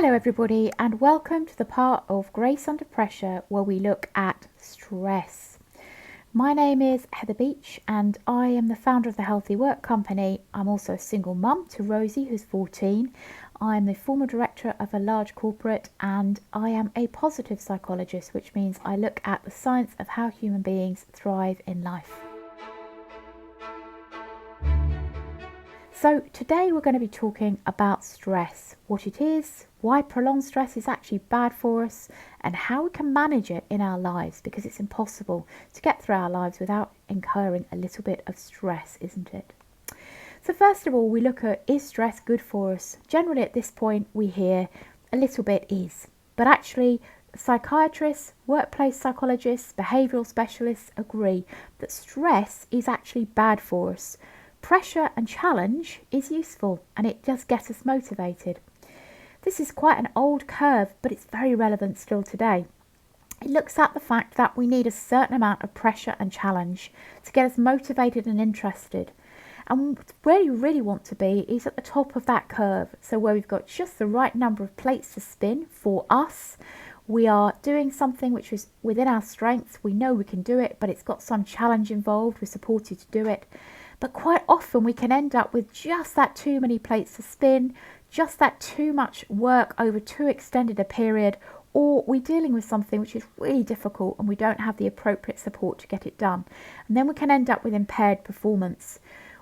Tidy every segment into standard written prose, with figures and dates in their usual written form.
Hello everybody, and welcome to the part of Grace Under Pressure where we look at stress. My name is Heather Beach and I am the founder of the Healthy Work Company. I'm also a single mum to Rosie, who's 14. I'm the former director of a large corporate and I am a positive psychologist, which means I look at the science of how human beings thrive in life. So today we're going to be talking about stress, what it is, why prolonged stress is actually bad for us, and how we can manage it in our lives, because it's impossible to get through our lives without incurring a little bit of stress, isn't it? So first of all, we look at, is stress good for us? Generally at this point we hear a little bit is, but actually psychiatrists, workplace psychologists, behavioural specialists agree that stress is actually bad for us. Pressure and challenge is useful and it does get us motivated. This is quite an old curve, but it's very relevant still today. It looks at the fact that we need a certain amount of pressure and challenge to get us motivated and interested. And where you really want to be is at the top of that curve. So where we've got just the right number of plates to spin for us. We are doing something which is within our strengths. We know we can do it, but it's got some challenge involved. We're supported to do it. But quite often we can end up with just that too many plates to spin, just that too much work over too extended a period, or we're dealing with something which is really difficult and we don't have the appropriate support to get it done. And then we can end up with impaired performance.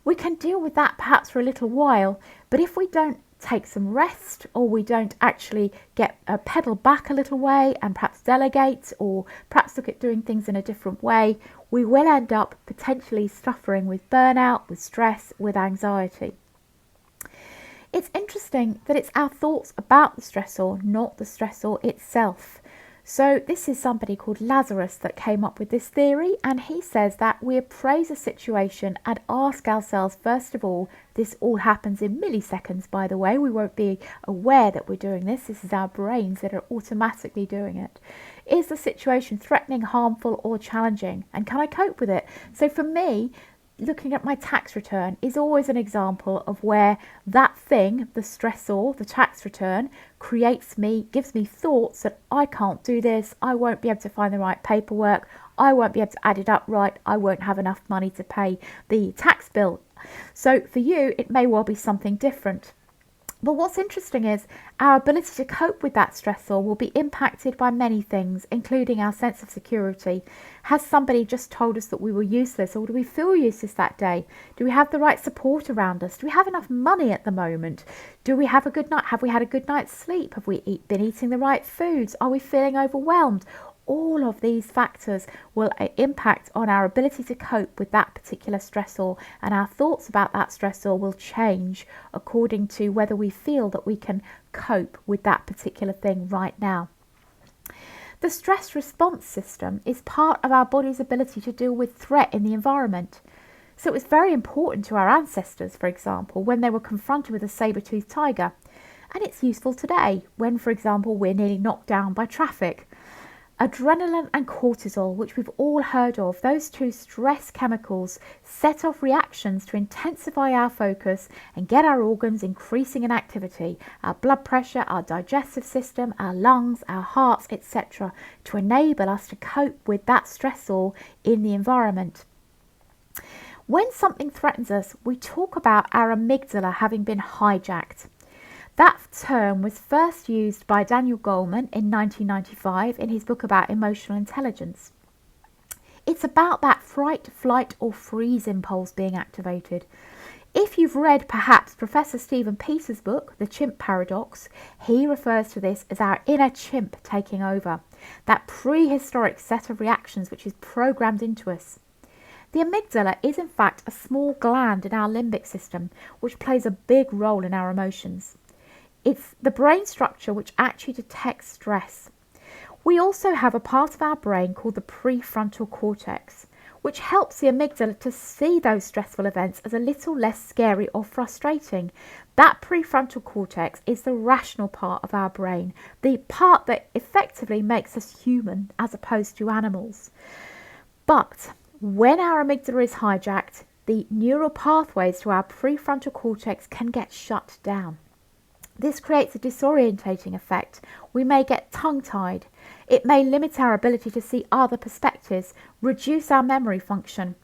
We can deal with that perhaps for a little while, but if we don't take some rest, or we don't actually get a pedal back a little way and perhaps delegate, or perhaps look at doing things in a different way, we will end up potentially suffering with burnout, with stress, with anxiety. It's interesting that it's our thoughts about the stressor, not the stressor itself. So this is somebody called Lazarus that came up with this theory, and he says that we appraise a situation and ask ourselves, first of all, this all happens in milliseconds, by the way, we won't be aware that we're doing this is our brains that are automatically doing it. Is the situation threatening, harmful or challenging, and can I cope with it? So for me, looking at my tax return is always an example of where that thing, the stressor, the tax return, gives me thoughts that I can't do this, I won't be able to find the right paperwork, I won't be able to add it up right, I won't have enough money to pay the tax bill. So for you, it may well be something different. But what's interesting is our ability to cope with that stressor will be impacted by many things, including our sense of security. Has somebody just told us that we were useless, or do we feel useless that day? Do we have the right support around us? Do we have enough money at the moment? Do we have a good night? Have we had a good night's sleep? Have we been eating the right foods? Are we feeling overwhelmed? All of these factors will impact on our ability to cope with that particular stressor, and our thoughts about that stressor will change according to whether we feel that we can cope with that particular thing right now. The stress response system is part of our body's ability to deal with threat in the environment. So it was very important to our ancestors, for example, when they were confronted with a saber-toothed tiger. And it's useful today when, for example, we're nearly knocked down by traffic. Adrenaline and cortisol, which we've all heard of, those two stress chemicals set off reactions to intensify our focus and get our organs increasing in activity, our blood pressure, our digestive system, our lungs, our hearts, etc., to enable us to cope with that stressor in the environment. When something threatens us, we talk about our amygdala having been hijacked. That term was first used by Daniel Goleman in 1995 in his book about emotional intelligence. It's about that fright, flight or freeze impulse being activated. If you've read perhaps Professor Stephen Peter's book, The Chimp Paradox, he refers to this as our inner chimp taking over, that prehistoric set of reactions which is programmed into us. The amygdala is in fact a small gland in our limbic system which plays a big role in our emotions. It's the brain structure which actually detects stress. We also have a part of our brain called the prefrontal cortex, which helps the amygdala to see those stressful events as a little less scary or frustrating. That prefrontal cortex is the rational part of our brain, the part that effectively makes us human as opposed to animals. But when our amygdala is hijacked, the neural pathways to our prefrontal cortex can get shut down. This creates a disorientating effect. We may get tongue-tied. It may limit our ability to see other perspectives, reduce our memory function.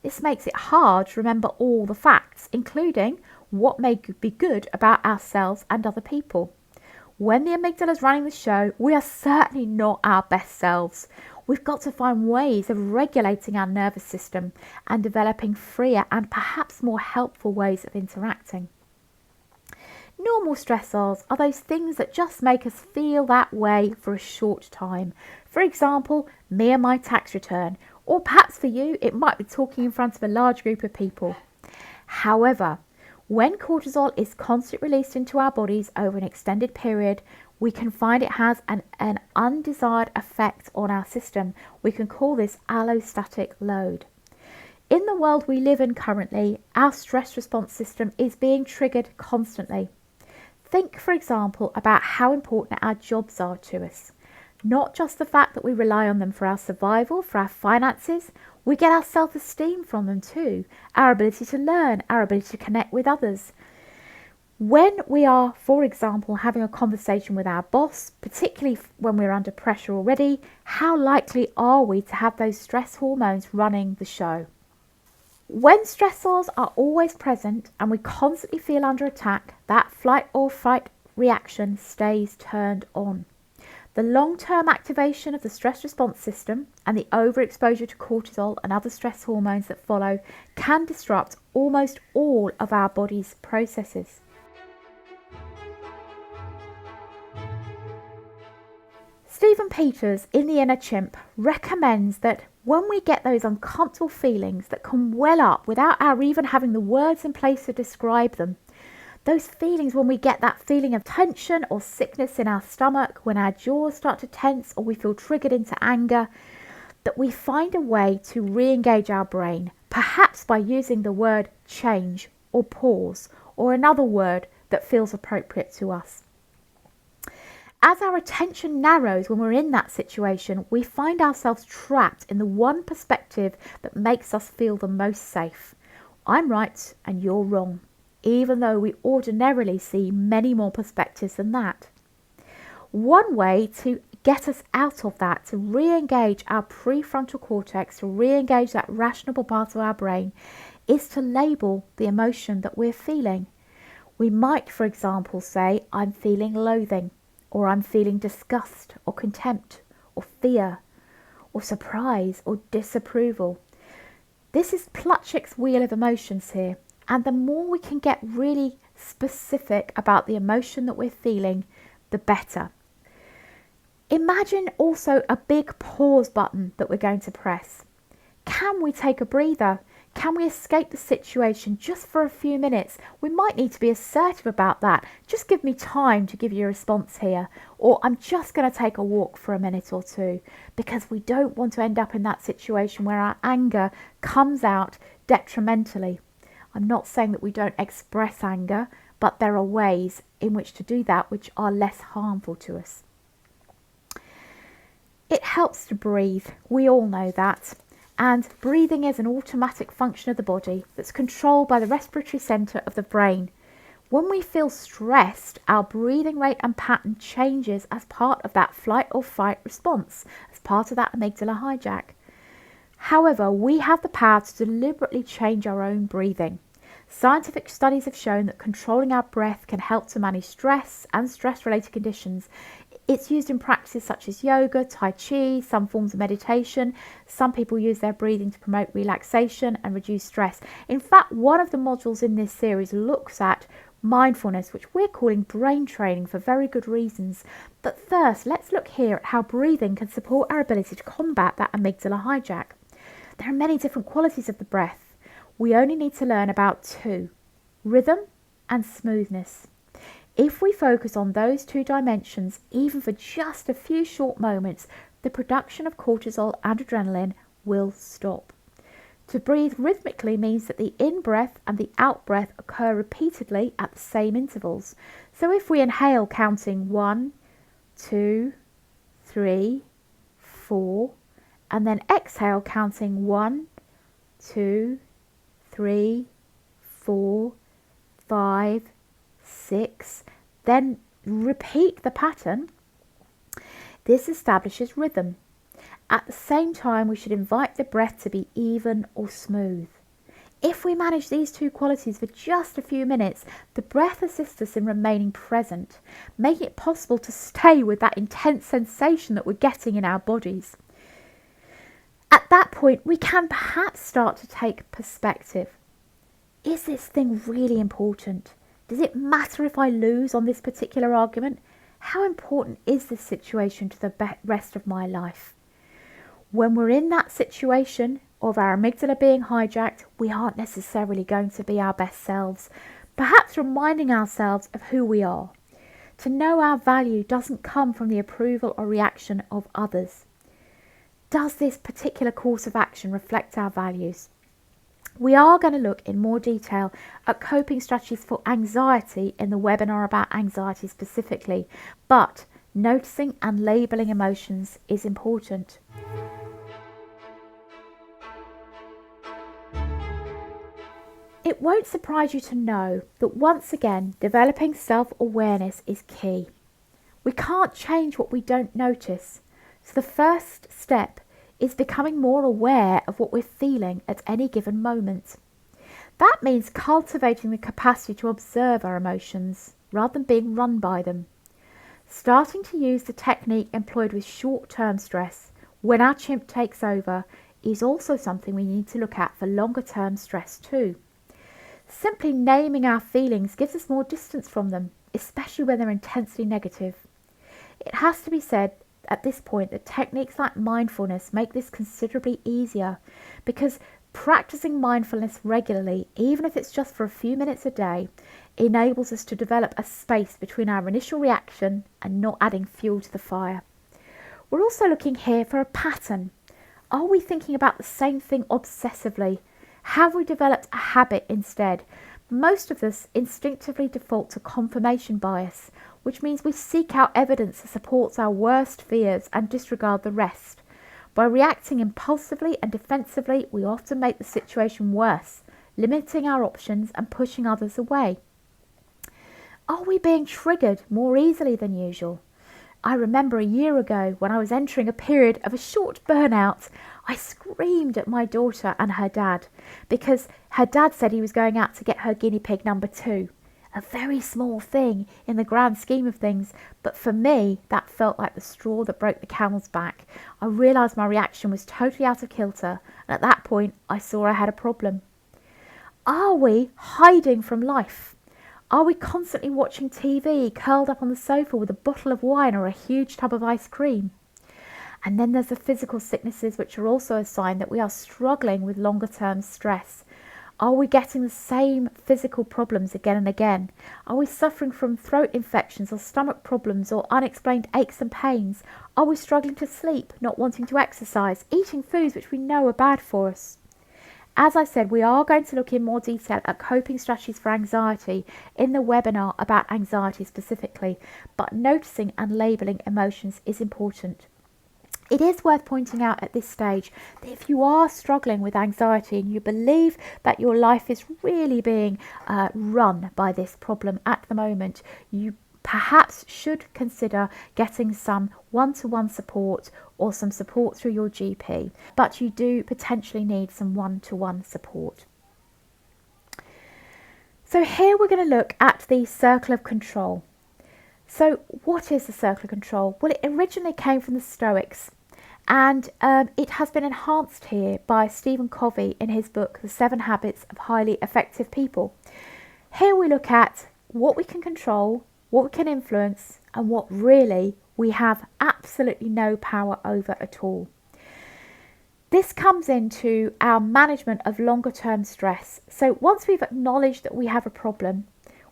This makes it hard to remember all the facts, including what may be good about ourselves and other people. When the amygdala is running the show, we are certainly not our best selves. We've got to find ways of regulating our nervous system and developing freer and perhaps more helpful ways of interacting. Normal stressors are those things that just make us feel that way for a short time. For example, me and my tax return, or perhaps for you, it might be talking in front of a large group of people. However, when cortisol is constantly released into our bodies over an extended period, we can find it has an undesired effect on our system. We can call this allostatic load. In the world we live in currently, our stress response system is being triggered constantly. Think, for example, about how important our jobs are to us. Not just the fact that we rely on them for our survival, for our finances, we get our self-esteem from them too, our ability to learn, our ability to connect with others. When we are, for example, having a conversation with our boss, particularly when we're under pressure already, how likely are we to have those stress hormones running the show? When stressors are always present and we constantly feel under attack, that flight or fight reaction stays turned on. The long-term activation of the stress response system and the overexposure to cortisol and other stress hormones that follow can disrupt almost all of our body's processes. Stephen Peters in The Inner Chimp recommends that when we get those uncomfortable feelings that can well up without our even having the words in place to describe them, those feelings when we get that feeling of tension or sickness in our stomach, when our jaws start to tense or we feel triggered into anger, that we find a way to re-engage our brain, perhaps by using the word change or pause or another word that feels appropriate to us. As our attention narrows when we're in that situation, we find ourselves trapped in the one perspective that makes us feel the most safe. I'm right and you're wrong, even though we ordinarily see many more perspectives than that. One way to get us out of that, to re-engage our prefrontal cortex, to re-engage that rational part of our brain, is to label the emotion that we're feeling. We might, for example, say, I'm feeling loathing, or I'm feeling disgust or contempt or fear or surprise or disapproval. This is Plutchik's wheel of emotions here, and the more we can get really specific about the emotion that we're feeling, the better. Imagine also a big pause button that we're going to press. Can we take a breather? Can we escape the situation just for a few minutes? We might need to be assertive about that. Just give me time to give you a response here. Or I'm just going to take a walk for a minute or two, because we don't want to end up in that situation where our anger comes out detrimentally. I'm not saying that we don't express anger, but there are ways in which to do that which are less harmful to us. It helps to breathe. We all know that. And breathing is an automatic function of the body that's controlled by the respiratory centre of the brain. When we feel stressed, our breathing rate and pattern changes as part of that flight or fight response, as part of that amygdala hijack. However, we have the power to deliberately change our own breathing. Scientific studies have shown that controlling our breath can help to manage stress and stress-related conditions. It's used in practices such as yoga, tai chi, some forms of meditation. Some people use their breathing to promote relaxation and reduce stress. In fact, one of the modules in this series looks at mindfulness, which we're calling brain training for very good reasons. But first, let's look here at how breathing can support our ability to combat that amygdala hijack. There are many different qualities of the breath. We only need to learn about two: rhythm and smoothness. If we focus on those two dimensions, even for just a few short moments, the production of cortisol and adrenaline will stop. To breathe rhythmically means that the in-breath and the out-breath occur repeatedly at the same intervals. So if we inhale counting 1, 2, 3, 4, and then exhale counting 1, 2, 3, 4, 5, 6, then repeat the pattern, this establishes rhythm. At the same time, we should invite the breath to be even or smooth. If we manage these two qualities for just a few minutes, the breath assists us in remaining present, making it possible to stay with that intense sensation that we're getting in our bodies. At that point, we can perhaps start to take perspective. Is this thing really important? Does it matter if I lose on this particular argument? How important is this situation to the rest of my life? When we're in that situation of our amygdala being hijacked, we aren't necessarily going to be our best selves. Perhaps reminding ourselves of who we are. To know our value doesn't come from the approval or reaction of others. Does this particular course of action reflect our values? We are going to look in more detail at coping strategies for anxiety in the webinar about anxiety specifically, but noticing and labelling emotions is important. It won't surprise you to know that once again, developing self-awareness is key. We can't change what we don't notice, so the first step is becoming more aware of what we're feeling at any given moment. That means cultivating the capacity to observe our emotions rather than being run by them. Starting to use the technique employed with short-term stress, when our chimp takes over, is also something we need to look at for longer-term stress too. Simply naming our feelings gives us more distance from them, especially when they're intensely negative. It has to be said at this point that techniques like mindfulness make this considerably easier, because practicing mindfulness regularly, even if it's just for a few minutes a day, enables us to develop a space between our initial reaction and not adding fuel to the fire. We're also looking here for a pattern. Are we thinking about the same thing obsessively? Have we developed a habit instead? Most of us instinctively default to confirmation bias, which means we seek out evidence that supports our worst fears and disregard the rest. By reacting impulsively and defensively, we often make the situation worse, limiting our options and pushing others away. Are we being triggered more easily than usual? I remember a year ago when I was entering a period of a short burnout, I screamed at my daughter and her dad because her dad said he was going out to get her guinea pig number 2. A very small thing in the grand scheme of things, but for me that felt like the straw that broke the camel's back. I realised my reaction was totally out of kilter, and at that point I saw I had a problem. Are we hiding from life? Are we constantly watching TV, curled up on the sofa with a bottle of wine or a huge tub of ice cream? And then there's the physical sicknesses, which are also a sign that we are struggling with longer term stress. Are we getting the same physical problems again and again? Are we suffering from throat infections or stomach problems or unexplained aches and pains? Are we struggling to sleep, not wanting to exercise, eating foods which we know are bad for us? As I said, we are going to look in more detail at coping strategies for anxiety in the webinar about anxiety specifically, but noticing and labelling emotions is important. It is worth pointing out at this stage that if you are struggling with anxiety and you believe that your life is really being run by this problem at the moment, you perhaps should consider getting some one-to-one support or some support through your GP, but you do potentially need some one-to-one support. So here we're going to look at the circle of control. So what is the circle of control? Well, it originally came from the Stoics, and it has been enhanced here by Stephen Covey in his book, The 7 Habits of Highly Effective People. Here we look at what we can control, what we can influence, and what really we have absolutely no power over at all. This comes into our management of longer term stress. So once we've acknowledged that we have a problem,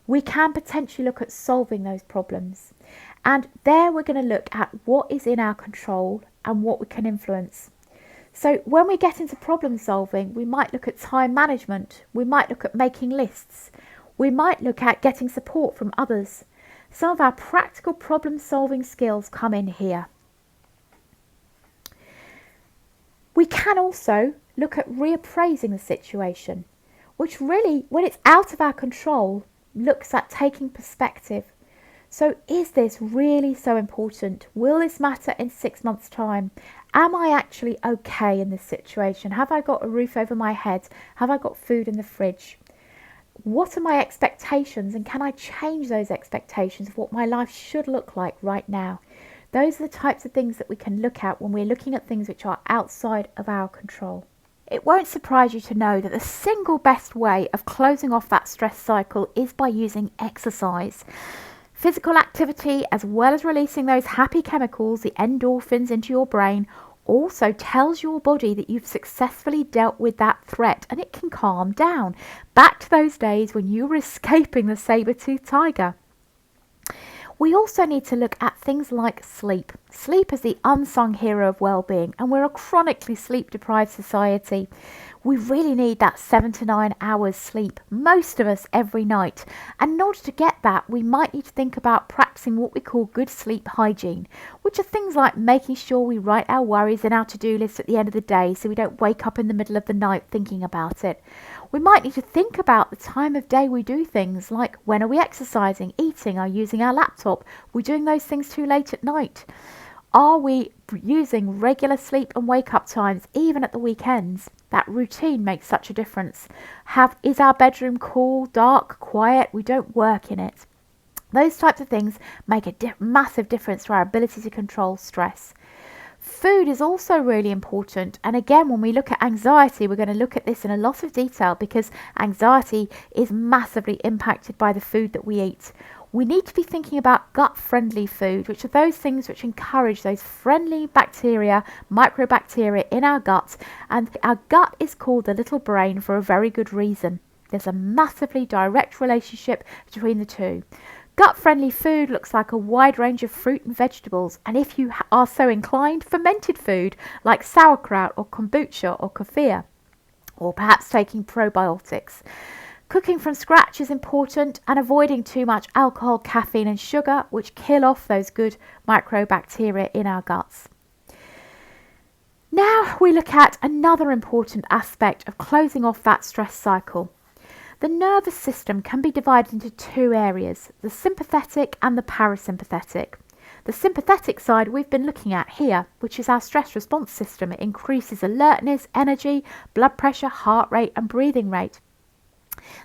we can potentially look at solving those problems. And there we're going to look at what is in our control and what we can influence. So when we get into problem solving, we might look at time management, we might look at making lists, we might look at getting support from others. Some of our practical problem solving skills come in here. We can also look at reappraising the situation, which really, when it's out of our control, looks at taking perspective. So is this really so important? Will this matter in 6 months' time? Am I actually okay in this situation? Have I got a roof over my head? Have I got food in the fridge? What are my expectations, and can I change those expectations of what my life should look like right now? Those are the types of things that we can look at when we're looking at things which are outside of our control. It won't surprise you to know that the single best way of closing off that stress cycle is by using exercise. Physical activity, as well as releasing those happy chemicals, the endorphins, into your brain, also tells your body that you've successfully dealt with that threat, and it can calm down. Back to those days when you were escaping the saber-toothed tiger. We also need to look at things like sleep. Sleep is the unsung hero of well-being, and we're a chronically sleep-deprived society. We really need that 7 to 9 hours sleep, most of us every night. And in order to get that, we might need to think about practicing what we call good sleep hygiene, which are things like making sure we write our worries in our to-do list at the end of the day so we don't wake up in the middle of the night thinking about it. We might need to think about the time of day we do things, like when are we exercising, eating, or using our laptop? We're doing those things too late at night. Are we using regular sleep and wake up times, even at the weekends? That routine makes such a difference. Is our bedroom cool, dark, quiet? We don't work in it. Those types of things make a massive difference to our ability to control stress. Food is also really important, and again, when we look at anxiety, we're going to look at this in a lot of detail because anxiety is massively impacted by the food that we eat. We need to be thinking about gut-friendly food, which are those things which encourage those friendly bacteria, microbacteria in our gut, and our gut is called the little brain for a very good reason. There's a massively direct relationship between the two. Gut-friendly food looks like a wide range of fruit and vegetables, and if you are so inclined, fermented food like sauerkraut or kombucha or kefir, or perhaps taking probiotics. Cooking from scratch is important, and avoiding too much alcohol, caffeine and sugar, which kill off those good microbacteria in our guts. Now we look at another important aspect of closing off that stress cycle. The nervous system can be divided into two areas, the sympathetic and the parasympathetic. The sympathetic side we've been looking at here, which is our stress response system. It increases alertness, energy, blood pressure, heart rate and breathing rate.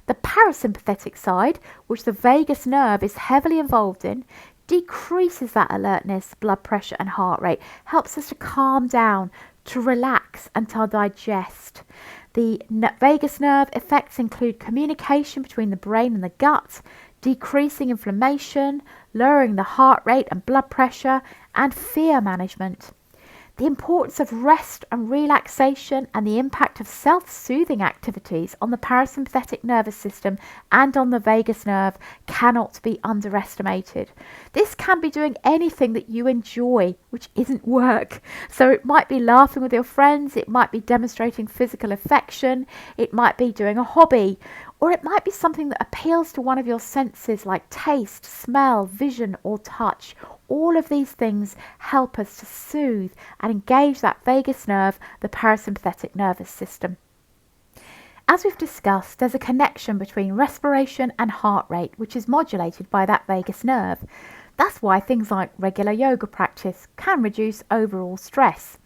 The parasympathetic side, which the vagus nerve is heavily involved in, decreases that alertness, blood pressure and heart rate, helps us to calm down, to relax and to digest. The vagus nerve effects include communication between the brain and the gut, decreasing inflammation, lowering the heart rate and blood pressure, and fear management. The importance of rest and relaxation and the impact of self-soothing activities on the parasympathetic nervous system and on the vagus nerve cannot be underestimated. This can be doing anything that you enjoy, which isn't work. So it might be laughing with your friends, it might be demonstrating physical affection, it might be doing a hobby, or it might be something that appeals to one of your senses like taste, smell, vision or touch. All of these things help us to soothe and engage that vagus nerve, the parasympathetic nervous system. As we've discussed, there's a connection between respiration and heart rate, which is modulated by that vagus nerve. That's why things like regular yoga practice can reduce overall stress.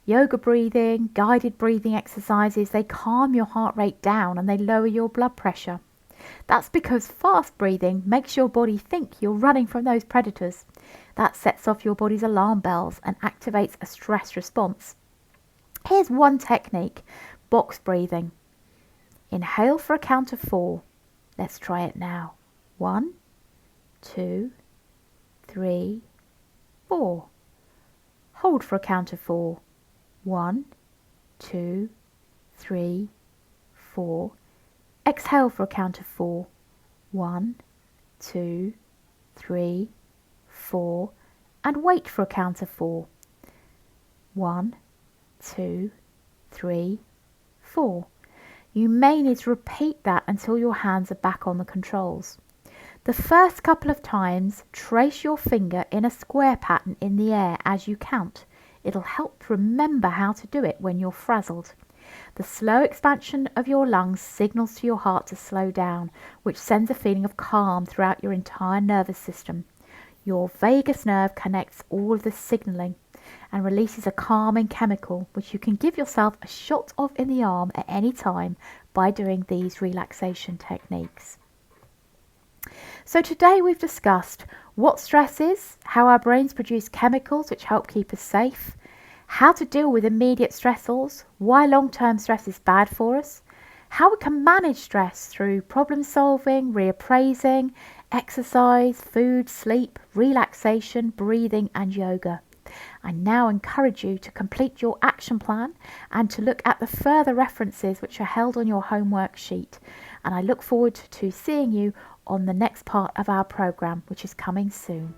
Yoga breathing, guided breathing exercises, they calm your heart rate down and they lower your blood pressure. That's because fast breathing makes your body think you're running from those predators. That sets off your body's alarm bells and activates a stress response. Here's one technique, box breathing. Inhale for a count of 4. Let's try it now. 1, 2, 3, 4. Hold for a count of 4. 1, 2, 3, 4. Exhale for a count of 4. 1, 2, 3, 4. And wait for a count of 4. 1, 2, 3, 4. You may need to repeat that until your hands are back on the controls. The first couple of times, trace your finger in a square pattern in the air as you count. It'll help remember how to do it when you're frazzled. The slow expansion of your lungs signals to your heart to slow down, which sends a feeling of calm throughout your entire nervous system. Your vagus nerve connects all of the signaling and releases a calming chemical which you can give yourself a shot of in the arm at any time by doing these relaxation techniques. So today we've discussed what stress is, how our brains produce chemicals which help keep us safe, how to deal with immediate stressors, why long-term stress is bad for us, how we can manage stress through problem solving, reappraising, exercise, food, sleep, relaxation, breathing and yoga. I now encourage you to complete your action plan and to look at the further references which are held on your homework sheet. And I look forward to seeing you on the next part of our program, which is coming soon.